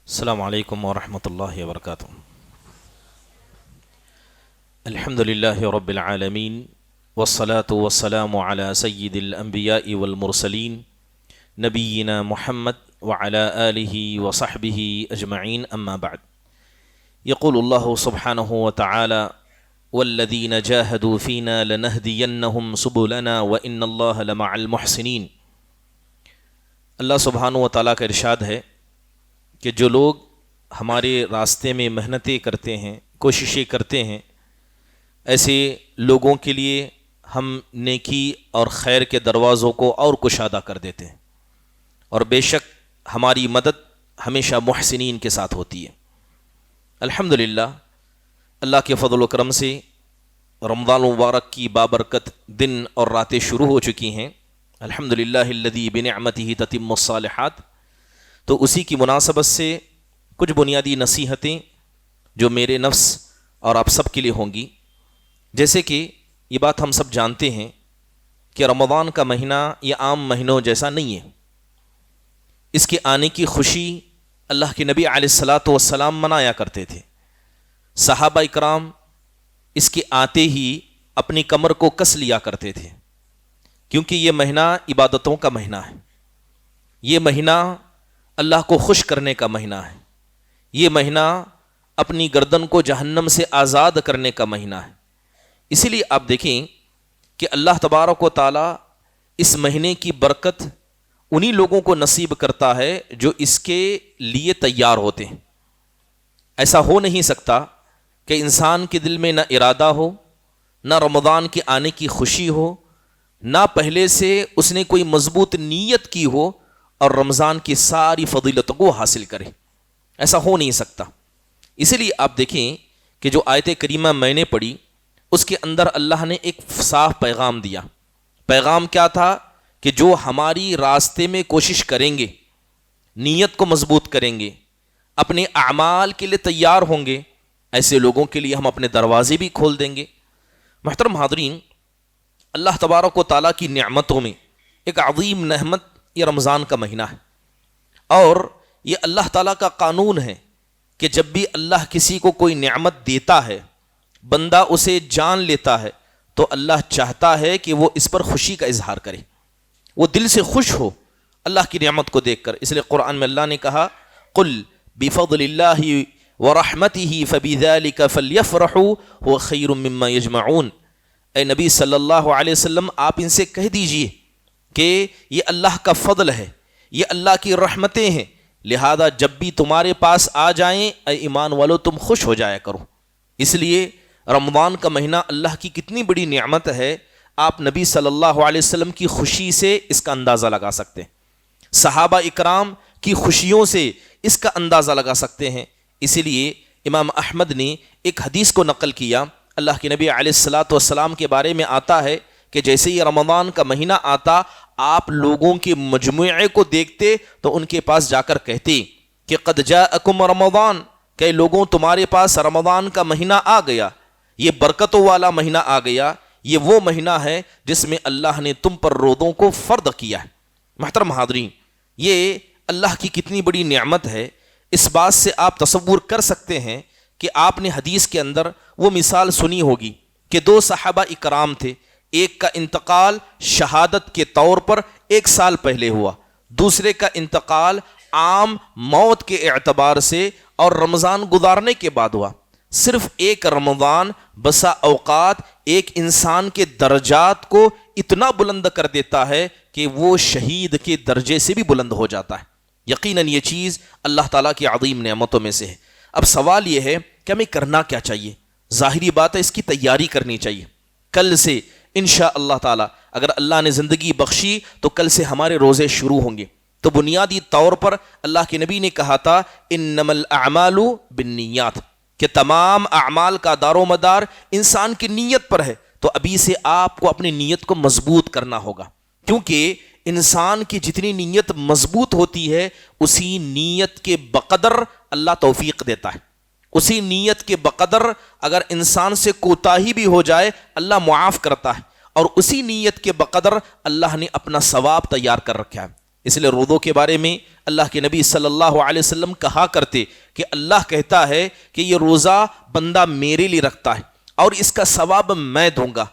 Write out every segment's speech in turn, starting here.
السلام علیکم ورحمۃ اللہ وبرکاتہ۔ الحمد للہ رب العالمین والصلاة والسلام علی سید الانبیاء والمرسلین نبینا محمد وعلی آلہ وصحبہ اجمعین، اما بعد۔ یقول اللہ سبحانہ وتعالی والذین جاہدوا فینا لنہدینہم سبلنا وان اللہ لمع المحسنین۔ اللہ سبحانہ وتعالی کا ارشاد ہے کہ جو لوگ ہمارے راستے میں محنتیں کرتے ہیں، کوششیں کرتے ہیں، ایسے لوگوں کے لیے ہم نیکی اور خیر کے دروازوں کو اور کشادہ کر دیتے ہیں، اور بے شک ہماری مدد ہمیشہ محسنین کے ساتھ ہوتی ہے۔ الحمدللہ، اللہ کے فضل و کرم سے رمضان المبارک کی بابرکت دن اور راتیں شروع ہو چکی ہیں۔ الحمدللہ الذی بنعمتہ تتم الصالحات۔ تو اسی کی مناسبت سے کچھ بنیادی نصیحتیں جو میرے نفس اور آپ سب کے لیے ہوں گی۔ جیسے کہ یہ بات ہم سب جانتے ہیں کہ رمضان کا مہینہ یہ عام مہینوں جیسا نہیں ہے۔ اس کے آنے کی خوشی اللہ کے نبی علیہ الصلاۃ والسلام منایا کرتے تھے۔ صحابہ اکرام اس کے آتے ہی اپنی کمر کو کس لیا کرتے تھے، کیونکہ یہ مہینہ عبادتوں کا مہینہ ہے، یہ مہینہ اللہ کو خوش کرنے کا مہینہ ہے، یہ مہینہ اپنی گردن کو جہنم سے آزاد کرنے کا مہینہ ہے۔ اسی لیے آپ دیکھیں کہ اللہ تبارک و تعالیٰ اس مہینے کی برکت انہی لوگوں کو نصیب کرتا ہے جو اس کے لیے تیار ہوتے ہیں۔ ایسا ہو نہیں سکتا کہ انسان کے دل میں نہ ارادہ ہو، نہ رمضان کے آنے کی خوشی ہو، نہ پہلے سے اس نے کوئی مضبوط نیت کی ہو اور رمضان کی ساری فضیلتوں کو حاصل کرے۔ ایسا ہو نہیں سکتا۔ اسی لیے آپ دیکھیں کہ جو آیت کریمہ میں نے پڑھی اس کے اندر اللہ نے ایک صاف پیغام دیا۔ پیغام کیا تھا؟ کہ جو ہماری راستے میں کوشش کریں گے، نیت کو مضبوط کریں گے، اپنے اعمال کے لیے تیار ہوں گے، ایسے لوگوں کے لیے ہم اپنے دروازے بھی کھول دیں گے۔ محترم حاضرین، اللہ تبارک و تعالیٰ کی نعمتوں میں ایک عظیم نعمت یہ رمضان کا مہینہ ہے، اور یہ اللہ تعالیٰ کا قانون ہے کہ جب بھی اللہ کسی کو کوئی نعمت دیتا ہے، بندہ اسے جان لیتا ہے، تو اللہ چاہتا ہے کہ وہ اس پر خوشی کا اظہار کرے، وہ دل سے خوش ہو اللہ کی نعمت کو دیکھ کر۔ اس لیے قرآن میں اللہ نے کہا قل بفضل اللہ ورحمتہ فبذلک فلیفرحوا هو خیر مما یجمعون۔ اے نبی صلی اللہ علیہ وسلم، آپ ان سے کہہ دیجئے کہ یہ اللہ کا فضل ہے، یہ اللہ کی رحمتیں ہیں، لہذا جب بھی تمہارے پاس آ جائیں اے ایمان والو تم خوش ہو جایا کرو۔ اس لیے رمضان کا مہینہ اللہ کی کتنی بڑی نعمت ہے، آپ نبی صلی اللہ علیہ وسلم کی خوشی سے اس کا اندازہ لگا سکتے ہیں، صحابہ اکرام کی خوشیوں سے اس کا اندازہ لگا سکتے ہیں۔ اسی لیے امام احمد نے ایک حدیث کو نقل کیا، اللہ کے نبی علیہ الصلاۃ والسلام کے بارے میں آتا ہے کہ جیسے یہ رمضان کا مہینہ آتا، آپ لوگوں کے مجموعے کو دیکھتے تو ان کے پاس جا کر کہتے کہ قد جاءکم رمضان، کہ لوگوں تمہارے پاس رمضان کا مہینہ آ گیا، یہ برکتوں والا مہینہ آ گیا، یہ وہ مہینہ ہے جس میں اللہ نے تم پر روزوں کو فرض کیا ہے۔ محترم حاضرین، یہ اللہ کی کتنی بڑی نعمت ہے، اس بات سے آپ تصور کر سکتے ہیں کہ آپ نے حدیث کے اندر وہ مثال سنی ہوگی کہ دو صحابہ اکرام تھے، ایک کا انتقال شہادت کے طور پر 1 سال پہلے ہوا، دوسرے کا انتقال عام موت کے اعتبار سے اور رمضان گزارنے کے بعد ہوا۔ صرف ایک رمضان بسا اوقات ایک انسان کے درجات کو اتنا بلند کر دیتا ہے کہ وہ شہید کے درجے سے بھی بلند ہو جاتا ہے۔ یقیناً یہ چیز اللہ تعالیٰ کی عظیم نعمتوں میں سے ہے۔ اب سوال یہ ہے کہ ہمیں کرنا کیا چاہیے؟ ظاہری بات ہے، اس کی تیاری کرنی چاہیے۔ کل سے انشاء اللہ تعالیٰ اگر اللہ نے زندگی بخشی تو کل سے ہمارے روزے شروع ہوں گے۔ تو بنیادی طور پر اللہ کے نبی نے کہا تھا انما الاعمال بالنیات، کہ تمام اعمال کا دار و مدار انسان کی نیت پر ہے۔ تو ابھی سے آپ کو اپنی نیت کو مضبوط کرنا ہوگا، کیونکہ انسان کی جتنی نیت مضبوط ہوتی ہے اسی نیت کے بقدر اللہ توفیق دیتا ہے، اسی نیت کے بقدر اگر انسان سے کوتاہی بھی ہو جائے اللہ معاف کرتا ہے، اور اسی نیت کے بقدر اللہ نے اپنا ثواب تیار کر رکھا ہے۔ اس لیے روزوں کے بارے میں اللہ کے نبی صلی اللہ علیہ وسلم کہا کرتے کہ اللہ کہتا ہے کہ یہ روزہ بندہ میرے لیے رکھتا ہے اور اس کا ثواب میں دوں گا۔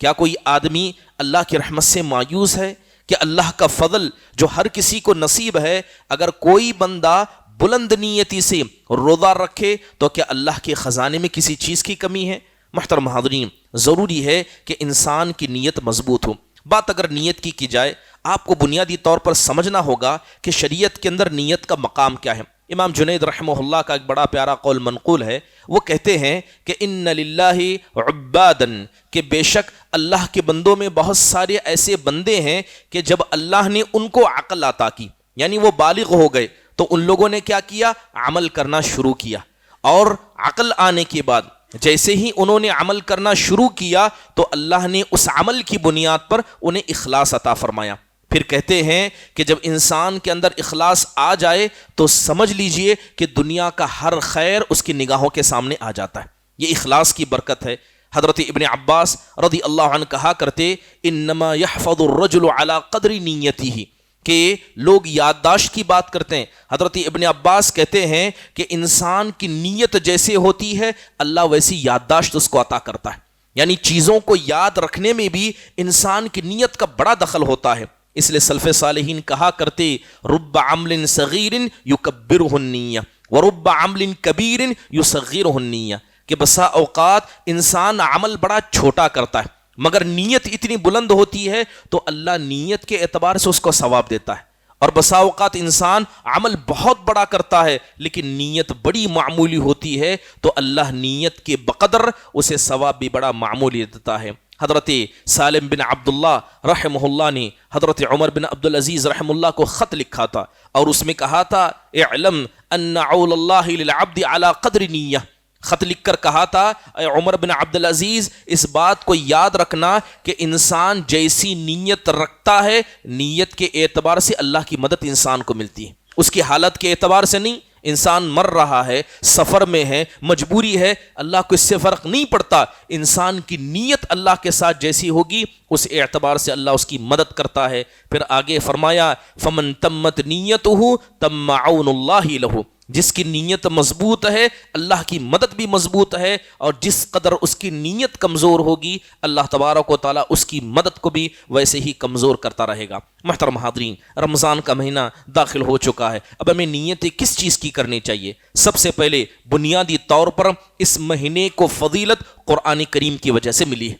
کیا کوئی آدمی اللہ کی رحمت سے مایوس ہے کہ اللہ کا فضل جو ہر کسی کو نصیب ہے، اگر کوئی بندہ بلند نیتی سے روزہ رکھے تو کیا اللہ کے خزانے میں کسی چیز کی کمی ہے؟ محترم حاضرین، ضروری ہے کہ انسان کی نیت مضبوط ہو۔ بات اگر نیت کی جائے، آپ کو بنیادی طور پر سمجھنا ہوگا کہ شریعت کے اندر نیت کا مقام کیا ہے۔ امام جنید رحمہ اللہ کا ایک بڑا پیارا قول منقول ہے، وہ کہتے ہیں کہ ان للہ عبادن، کہ بے شک اللہ کے بندوں میں بہت سارے ایسے بندے ہیں کہ جب اللہ نے ان کو عقل عطا کی، یعنی وہ بالغ ہو گئے، تو ان لوگوں نے کیا کیا؟ عمل کرنا شروع کیا، اور عقل آنے کے بعد جیسے ہی انہوں نے عمل کرنا شروع کیا تو اللہ نے اس عمل کی بنیاد پر انہیں اخلاص عطا فرمایا۔ پھر کہتے ہیں کہ جب انسان کے اندر اخلاص آ جائے تو سمجھ لیجئے کہ دنیا کا ہر خیر اس کی نگاہوں کے سامنے آ جاتا ہے۔ یہ اخلاص کی برکت ہے۔ حضرت ابن عباس رضی اللہ عنہ کہا کرتے انما یحفظ الرجل علی قدر نیتہ، کہ لوگ یادداشت کی بات کرتے ہیں، حضرت ابن عباس کہتے ہیں کہ انسان کی نیت جیسے ہوتی ہے اللہ ویسی یادداشت اس کو عطا کرتا ہے، یعنی چیزوں کو یاد رکھنے میں بھی انسان کی نیت کا بڑا دخل ہوتا ہے۔ اس لیے سلف صالحین کہا کرتے رب عمل صغیر یکبرہ النیہ ورب عمل کبیر یصغرہ النیہ، کہ بسا اوقات انسان عمل بڑا چھوٹا کرتا ہے مگر نیت اتنی بلند ہوتی ہے تو اللہ نیت کے اعتبار سے اس کو ثواب دیتا ہے، اور بسا اوقات انسان عمل بہت بڑا کرتا ہے لیکن نیت بڑی معمولی ہوتی ہے تو اللہ نیت کے بقدر اسے ثواب بھی بڑا معمولی دیتا ہے۔ حضرت سالم بن عبداللہ رحمہ اللہ نے حضرت عمر بن عبدالعزیز رحمہ اللہ کو خط لکھا تھا اور اس میں کہا تھا اعلم ان عول اللہ للعبد علی قدر نیہ، خط لکھ کر کہا تھا اے عمر بن عبدالعزیز اس بات کو یاد رکھنا کہ انسان جیسی نیت رکھتا ہے نیت کے اعتبار سے اللہ کی مدد انسان کو ملتی ہے، اس کی حالت کے اعتبار سے نہیں۔ انسان مر رہا ہے، سفر میں ہے، مجبوری ہے، اللہ کو اس سے فرق نہیں پڑتا، انسان کی نیت اللہ کے ساتھ جیسی ہوگی اس اعتبار سے اللہ اس کی مدد کرتا ہے۔ پھر آگے فرمایا فمن تمت نیتہ تم عون اللہ لہ، جس کی نیت مضبوط ہے اللہ کی مدد بھی مضبوط ہے، اور جس قدر اس کی نیت کمزور ہوگی اللہ تبارک و تعالیٰ اس کی مدد کو بھی ویسے ہی کمزور کرتا رہے گا۔ محترم حاضرین، رمضان کا مہینہ داخل ہو چکا ہے، اب ہمیں نیتیں کس چیز کی کرنی چاہیے؟ سب سے پہلے بنیادی طور پر اس مہینے کو فضیلت قرآن کریم کی وجہ سے ملی ہے،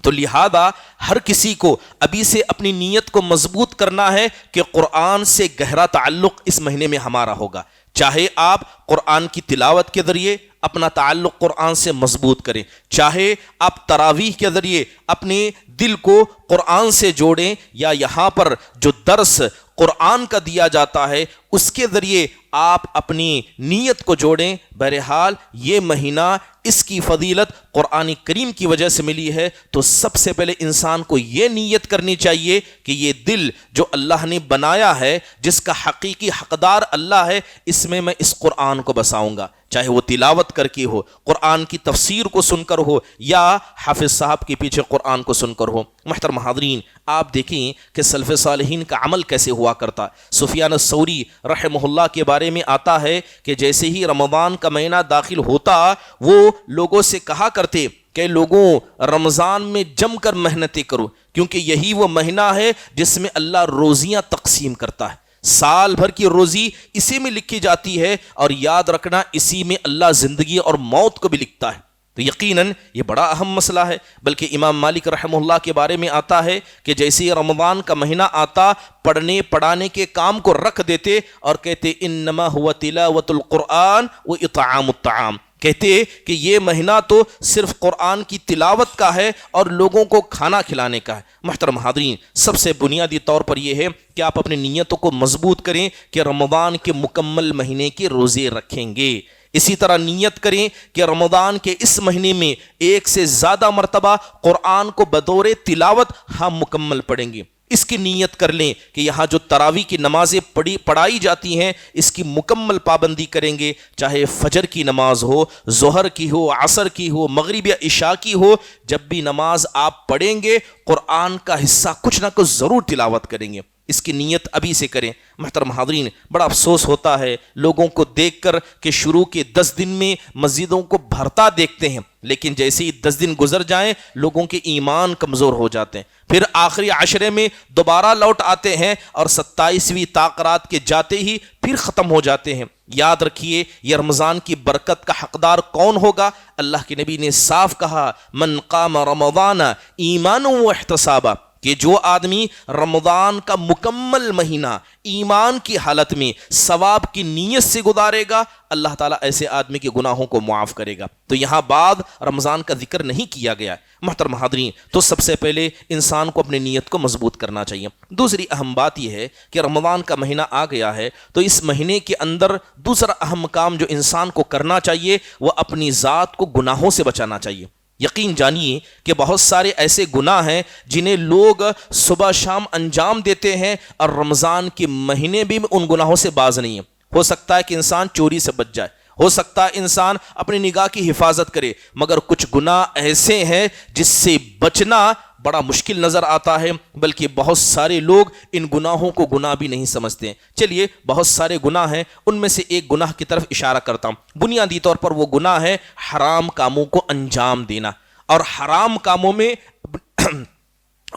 تو لہذا ہر کسی کو ابھی سے اپنی نیت کو مضبوط کرنا ہے کہ قرآن سے گہرا تعلق اس مہینے میں ہمارا ہوگا۔ چاہے آپ قرآن کی تلاوت کے ذریعے اپنا تعلق قرآن سے مضبوط کریں، چاہے آپ تراویح کے ذریعے اپنے دل کو قرآن سے جوڑیں، یا یہاں پر جو درس قرآن کا دیا جاتا ہے اس کے ذریعے آپ اپنی نیت کو جوڑیں۔ بہرحال یہ مہینہ اس کی فضیلت قرآن کریم کی وجہ سے ملی ہے، تو سب سے پہلے انسان کو یہ نیت کرنی چاہیے کہ یہ دل جو اللہ نے بنایا ہے، جس کا حقیقی حقدار اللہ ہے، اس میں اس قرآن کو بساؤں گا، چاہے وہ تلاوت کر کے ہو، قرآن کی تفسیر کو سن کر ہو، یا حافظ صاحب کے پیچھے قرآن کو سن کر ہو۔ محترم حاضرین، آپ دیکھیں کہ سلف صالحین کا عمل کیسے ہوا کرتا۔ سفیان الثوری رحمہ اللہ کے بارے میں آتا ہے کہ جیسے ہی رمضان کا مہینہ داخل ہوتا وہ لوگوں سے کہا کرتے کہ لوگوں رمضان میں جم کر محنتیں کرو، کیونکہ یہی وہ مہینہ ہے جس میں اللہ روزیاں تقسیم کرتا ہے، سال بھر کی روزی اسی میں لکھی جاتی ہے، اور یاد رکھنا اسی میں اللہ زندگی اور موت کو بھی لکھتا ہے۔ تو یقیناً یہ بڑا اہم مسئلہ ہے۔ بلکہ امام مالک رحمہ اللہ کے بارے میں آتا ہے کہ جیسے ہی رمضان کا مہینہ آتا پڑھنے پڑھانے کے کام کو رکھ دیتے اور کہتے انما ہوا تلاوت القرآن و اطعام الطعام، کہتے کہ یہ مہینہ تو صرف قرآن کی تلاوت کا ہے اور لوگوں کو کھانا کھلانے کا ہے۔ محترم حاضرین، سب سے بنیادی طور پر یہ ہے کہ آپ اپنی نیتوں کو مضبوط کریں کہ رمضان کے مکمل مہینے کے روزے رکھیں گے۔ اسی طرح نیت کریں کہ رمضان کے اس مہینے میں ایک سے زیادہ مرتبہ قرآن کو بطور تلاوت ہم مکمل پڑھیں گے۔ اس کی نیت کر لیں کہ یہاں جو تراویح کی نمازیں پڑھائی جاتی ہیں اس کی مکمل پابندی کریں گے، چاہے فجر کی نماز ہو، ظہر کی ہو، عصر کی ہو، مغرب یا عشاء کی ہو، جب بھی نماز آپ پڑھیں گے قرآن کا حصہ کچھ نہ کچھ ضرور تلاوت کریں گے۔ اس کی نیت ابھی سے کریں۔ محترم حاضرین، بڑا افسوس ہوتا ہے لوگوں کو دیکھ کر کہ شروع کے 10 دن میں مسجدوں کو بھرتا دیکھتے ہیں، لیکن جیسے ہی 10 دن گزر جائیں لوگوں کے ایمان کمزور ہو جاتے ہیں، پھر آخری عشرے میں دوبارہ لوٹ آتے ہیں اور 27ویں تاقرات کے جاتے ہی پھر ختم ہو جاتے ہیں۔ یاد رکھیے یہ رمضان کی برکت کا حقدار کون ہوگا؟ اللہ کے نبی نے صاف کہا، من قام رمضان ایمانا واحتسابا، کہ جو آدمی رمضان کا مکمل مہینہ ایمان کی حالت میں ثواب کی نیت سے گزارے گا، اللہ تعالیٰ ایسے آدمی کے گناہوں کو معاف کرے گا۔ تو یہاں بعد رمضان کا ذکر نہیں کیا گیا ہے۔ محترم حاضرین، تو سب سے پہلے انسان کو اپنی نیت کو مضبوط کرنا چاہیے۔ دوسری اہم بات یہ ہے کہ رمضان کا مہینہ آ گیا ہے تو اس مہینے کے اندر دوسرا اہم کام جو انسان کو کرنا چاہیے وہ اپنی ذات کو گناہوں سے بچانا چاہیے۔ یقین جانیے کہ بہت سارے ایسے گناہ ہیں جنہیں لوگ صبح شام انجام دیتے ہیں اور رمضان کے مہینے بھی ان گناہوں سے باز نہیں ہیں۔ ہو سکتا ہے کہ انسان چوری سے بچ جائے، ہو سکتا ہے انسان اپنی نگاہ کی حفاظت کرے، مگر کچھ گناہ ایسے ہیں جس سے بچنا بڑا مشکل نظر آتا ہے، بلکہ بہت سارے لوگ ان گناہوں کو گناہ بھی نہیں سمجھتے ہیں۔ چلیے بہت سارے گناہ ہیں، ان میں سے ایک گناہ کی طرف اشارہ کرتا ہوں۔ بنیادی طور پر وہ گناہ ہے حرام کاموں کو انجام دینا، اور حرام کاموں میں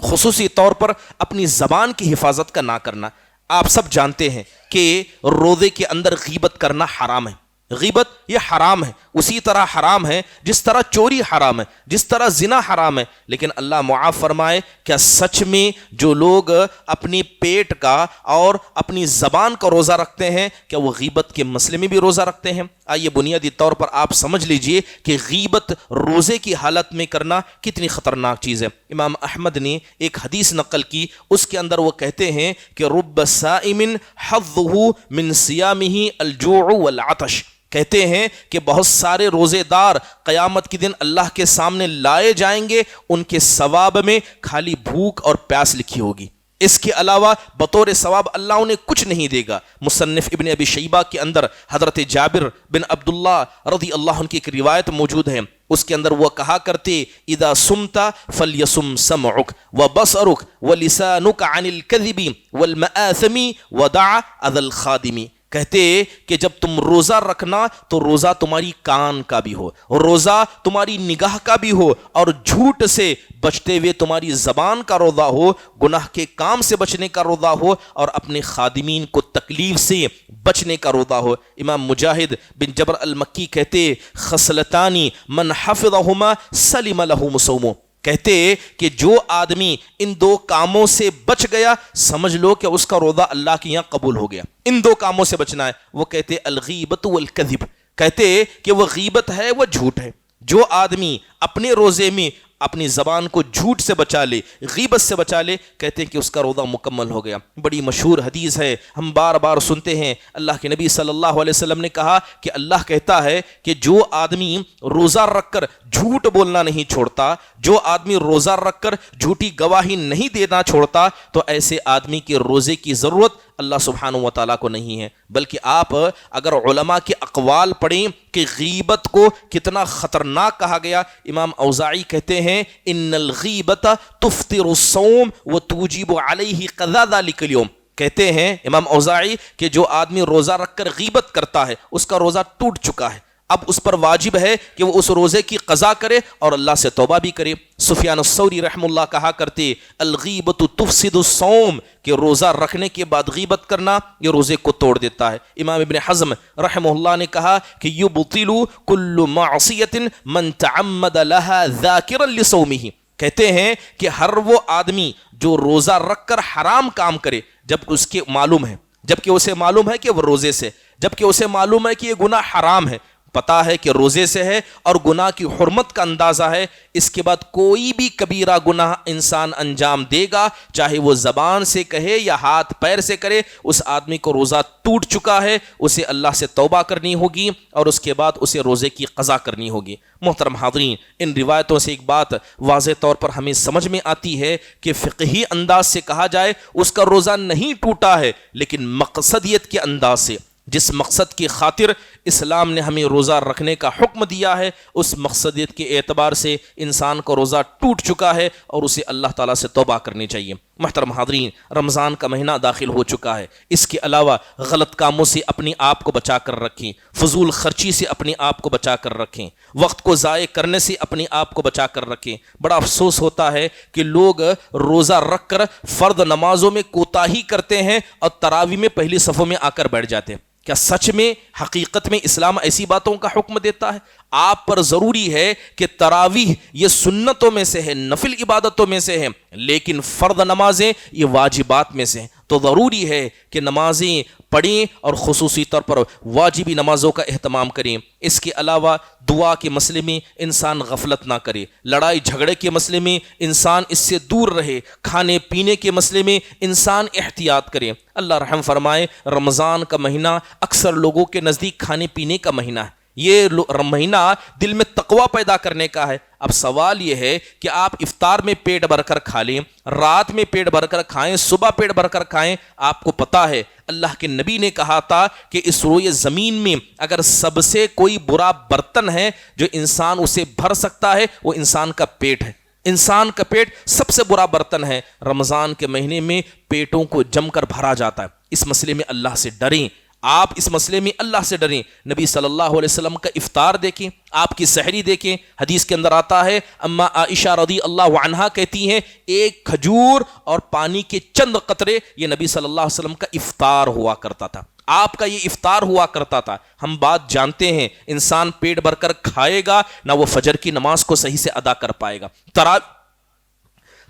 خصوصی طور پر اپنی زبان کی حفاظت کا نہ کرنا۔ آپ سب جانتے ہیں کہ روزے کے اندر غیبت کرنا حرام ہے۔ غیبت یہ حرام ہے، اسی طرح حرام ہے جس طرح چوری حرام ہے، جس طرح زنا حرام ہے۔ لیکن اللہ معاف فرمائے، کیا سچ میں جو لوگ اپنی پیٹ کا اور اپنی زبان کا روزہ رکھتے ہیں کیا وہ غیبت کے مسئلے میں بھی روزہ رکھتے ہیں؟ آئیے بنیادی طور پر آپ سمجھ لیجئے کہ غیبت روزے کی حالت میں کرنا کتنی خطرناک چیز ہے۔ امام احمد نے ایک حدیث نقل کی، اس کے اندر وہ کہتے ہیں کہ رب صائم حظہ من صیامہ الجوع والعطش، کہتے ہیں کہ بہت سارے روزے دار قیامت کے دن اللہ کے سامنے لائے جائیں گے، ان کے ثواب میں خالی بھوک اور پیاس لکھی ہوگی، اس کے علاوہ بطور ثواب اللہ انہیں کچھ نہیں دے گا۔ مصنف ابن ابی شیبہ کے اندر حضرت جابر بن عبداللہ رضی اللہ عنہ کی ایک روایت موجود ہے، اس کے اندر وہ کہا کرتے اذا سمت فلیسم سمعک وبصرک ولسانک عن الکذب والمآثم ودع اذى الخادم، کہتے کہ جب تم روزہ رکھنا تو روزہ تمہاری کان کا بھی ہو، روزہ تمہاری نگاہ کا بھی ہو، اور جھوٹ سے بچتے ہوئے تمہاری زبان کا روزہ ہو، گناہ کے کام سے بچنے کا روزہ ہو، اور اپنے خادمین کو تکلیف سے بچنے کا روزہ ہو۔ امام مجاہد بن جبر المکی کہتے خصلتانی من حفظہما سلم لہ صومہ، کہتے کہ جو آدمی ان دو کاموں سے بچ گیا سمجھ لو کہ اس کا روزہ اللہ کے یہاں قبول ہو گیا۔ ان دو کاموں سے بچنا ہے، وہ کہتے الغیبت والکذب، کہتے کہ وہ غیبت ہے، وہ جھوٹ ہے۔ جو آدمی اپنے روزے میں اپنی زبان کو جھوٹ سے بچا لے، غیبت سے بچا لے، کہتے ہیں کہ اس کا روزہ مکمل ہو گیا۔ بڑی مشہور حدیث ہے، ہم بار بار سنتے ہیں، اللہ کے نبی صلی اللہ علیہ وسلم نے کہا کہ اللہ کہتا ہے کہ جو آدمی روزہ رکھ کر جھوٹ بولنا نہیں چھوڑتا، جو آدمی روزہ رکھ کر جھوٹی گواہی نہیں دینا چھوڑتا، تو ایسے آدمی کے روزے کی ضرورت اللہ سبحانہ و تعالیٰ کو نہیں ہے۔ بلکہ آپ اگر علماء کے اقوال پڑھیں کہ غیبت کو کتنا خطرناک کہا گیا، امام اوزاعی کہتے ہیں ان الغیبت تفطر الصوم وتوجب علیہ قضاء ذلک اليوم، کہتے ہیں امام اوزاعی کہ جو آدمی روزہ رکھ کر غیبت کرتا ہے اس کا روزہ ٹوٹ چکا ہے، اب اس پر واجب ہے کہ وہ اس روزے کی قضا کرے اور اللہ سے توبہ بھی کرے۔ سفیان الثوری رحم اللہ کہا کرتے الغیبت تفسد الصوم، کہ روزہ رکھنے کے بعد غیبت کرنا یہ روزے کو توڑ دیتا ہے۔ امام ابن حزم رحمہ اللہ نے کہا کہ یبطل کل معصیۃ من تعمد لها ذاکرا لصومہ، کہتے ہیں کہ ہر وہ آدمی جو روزہ رکھ کر حرام کام کرے جب اس کے معلوم ہے، جبکہ اسے معلوم ہے کہ وہ روزے سے، جبکہ اسے معلوم ہے کہ یہ گناہ حرام ہے، پتا ہے کہ روزے سے ہے اور گناہ کی حرمت کا اندازہ ہے، اس کے بعد کوئی بھی کبیرہ گناہ انسان انجام دے گا، چاہے وہ زبان سے کہے یا ہاتھ پیر سے کرے، اس آدمی کو روزہ ٹوٹ چکا ہے، اسے اللہ سے توبہ کرنی ہوگی اور اس کے بعد اسے روزے کی قضا کرنی ہوگی۔ محترم حاضرین، ان روایتوں سے ایک بات واضح طور پر ہمیں سمجھ میں آتی ہے کہ فقہی انداز سے کہا جائے اس کا روزہ نہیں ٹوٹا ہے، لیکن مقصدیت کے انداز سے، جس مقصد کی خاطر اسلام نے ہمیں روزہ رکھنے کا حکم دیا ہے، اس مقصدیت کے اعتبار سے انسان کو روزہ ٹوٹ چکا ہے اور اسے اللہ تعالیٰ سے توبہ کرنی چاہیے۔ محترم حاضرین، رمضان کا مہینہ داخل ہو چکا ہے، اس کے علاوہ غلط کاموں سے اپنی آپ کو بچا کر رکھیں، فضول خرچی سے اپنی آپ کو بچا کر رکھیں، وقت کو ضائع کرنے سے اپنی آپ کو بچا کر رکھیں۔ بڑا افسوس ہوتا ہے کہ لوگ روزہ رکھ کر فرض نمازوں میں کوتاہی کرتے ہیں اور تراویح میں پہلی صفوں میں آ کر بیٹھ جاتے ہیں۔ کیا سچ میں حقیقت میں اسلام ایسی باتوں کا حکم دیتا ہے؟ آپ پر ضروری ہے کہ تراویح یہ سنتوں میں سے ہے، نفل عبادتوں میں سے ہے، لیکن فرض نمازیں یہ واجبات میں سے ہیں، تو ضروری ہے کہ نمازیں پڑھیں اور خصوصی طور پر واجبی نمازوں کا اہتمام کریں۔ اس کے علاوہ دعا کے مسئلے میں انسان غفلت نہ کرے، لڑائی جھگڑے کے مسئلے میں انسان اس سے دور رہے، کھانے پینے کے مسئلے میں انسان احتیاط کرے۔ اللہ رحم فرمائے، رمضان کا مہینہ اکثر لوگوں کے نزدیک کھانے پینے کا مہینہ ہے، یہ مہینہ دل میں تقوی پیدا کرنے کا ہے۔ اب سوال یہ ہے کہ آپ افطار میں پیٹ بھر کر کھا لیں، رات میں پیٹ بھر کر کھائیں، صبح پیٹ بھر کر کھائیں۔ آپ کو پتا ہے اللہ کے نبی نے کہا تھا کہ اس روئے زمین میں اگر سب سے کوئی برا برتن ہے جو انسان اسے بھر سکتا ہے وہ انسان کا پیٹ ہے۔ انسان کا پیٹ سب سے برا برتن ہے۔ رمضان کے مہینے میں پیٹوں کو جم کر بھرا جاتا ہے۔ اس مسئلے میں اللہ سے ڈریں، آپ اس مسئلے میں اللہ سے ڈریں۔ نبی صلی اللہ علیہ وسلم کا افطار دیکھیں، آپ کی سحری دیکھیں، حدیث کے اندر آتا ہے اما عائشہ رضی اللہ عنہا کہتی ہیں ایک کھجور اور پانی کے چند قطرے یہ نبی صلی اللہ علیہ وسلم کا افطار ہوا کرتا تھا، آپ کا یہ افطار ہوا کرتا تھا۔ ہم بات جانتے ہیں انسان پیٹ بھر کر کھائے گا نہ وہ فجر کی نماز کو صحیح سے ادا کر پائے گا،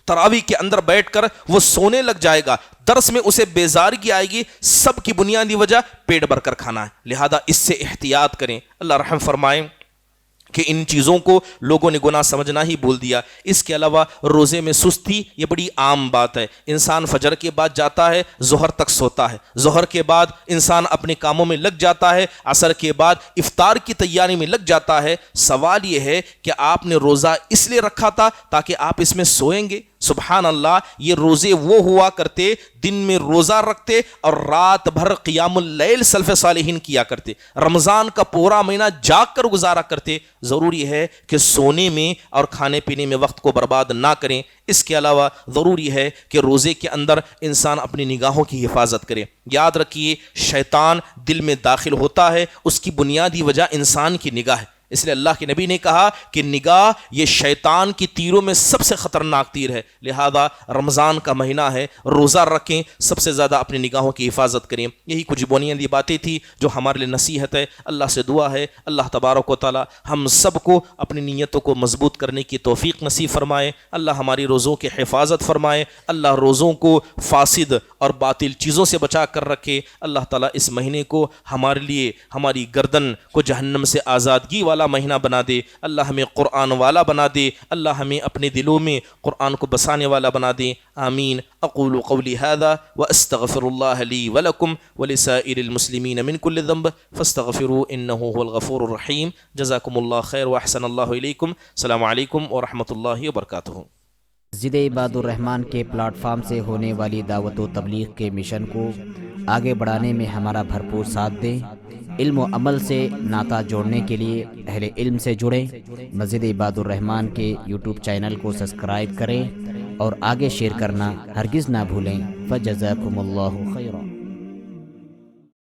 تراویح کے اندر بیٹھ کر وہ سونے لگ جائے گا، درس میں اسے بیزارگی آئے گی، سب کی بنیادی وجہ پیٹ بھر کر کھانا ہے۔ لہذا اس سے احتیاط کریں۔ اللہ رحم فرمائیں کہ ان چیزوں کو لوگوں نے گناہ سمجھنا ہی بھول دیا۔ اس کے علاوہ روزے میں سستی یہ بڑی عام بات ہے۔ انسان فجر کے بعد جاتا ہے، ظہر تک سوتا ہے، ظہر کے بعد انسان اپنے کاموں میں لگ جاتا ہے، عصر کے بعد افطار کی تیاری میں لگ جاتا ہے۔ سوال یہ ہے کہ آپ نے روزہ اس لیے رکھا تھا تاکہ آپ اس میں سوئیں گے؟ سبحان اللہ، یہ روزے وہ ہوا کرتے دن میں روزہ رکھتے اور رات بھر قیام اللیل سلف صالحین کیا کرتے، رمضان کا پورا مہینہ جاگ کر گزارا کرتے۔ ضروری ہے کہ سونے میں اور کھانے پینے میں وقت کو برباد نہ کریں۔ اس کے علاوہ ضروری ہے کہ روزے کے اندر انسان اپنی نگاہوں کی حفاظت کرے۔ یاد رکھیے شیطان دل میں داخل ہوتا ہے، اس کی بنیادی وجہ انسان کی نگاہ ہے۔ اس لیے اللہ کے نبی نے کہا کہ نگاہ یہ شیطان کی تیروں میں سب سے خطرناک تیر ہے۔ لہذا رمضان کا مہینہ ہے، روزہ رکھیں، سب سے زیادہ اپنی نگاہوں کی حفاظت کریں۔ یہی کچھ بنیادی باتیں تھیں جو ہمارے لیے نصیحت ہے۔ اللہ سے دعا ہے اللہ تبارک و تعالی ہم سب کو اپنی نیتوں کو مضبوط کرنے کی توفیق نصیب فرمائے۔ اللہ ہماری روزوں کی حفاظت فرمائے۔ اللہ روزوں کو فاسد اور باطل چیزوں سے بچا کر رکھے۔ اللہ تعالیٰ اس مہینے کو ہمارے لیے ہماری گردن کو جہنم سے آزادگی والا مہینہ بنا دے۔ اللہ ہمیں قرآن والا بنا دے۔ اللہ ہمیں اپنے دلوں میں قرآن کو بسانے والا بنا دے۔ آمین۔ اقول قولی هذا واستغفر الله لي ولكم ولسائر المسلمين من كل ذنب فاستغفروه انه هو الغفور الرحيم۔ جزاكم الله خير واحسن الله اليكم۔ السلام علیکم ورحمۃ اللہ وبرکاتہ۔ مسجد عباد الرحمن کے پلیٹ فارم سے ہونے والی دعوت و تبلیغ کے مشن کو آگے بڑھانے میں ہمارا بھرپور ساتھ دیں۔ علم و عمل سے ناطہ جوڑنے کے لیے اہل علم سے جڑیں۔ مسجد عباد الرحمن کے یوٹیوب چینل کو سبسکرائب کریں اور آگے شیئر کرنا ہرگز نہ بھولیں۔ فجزاکم اللہ خیر۔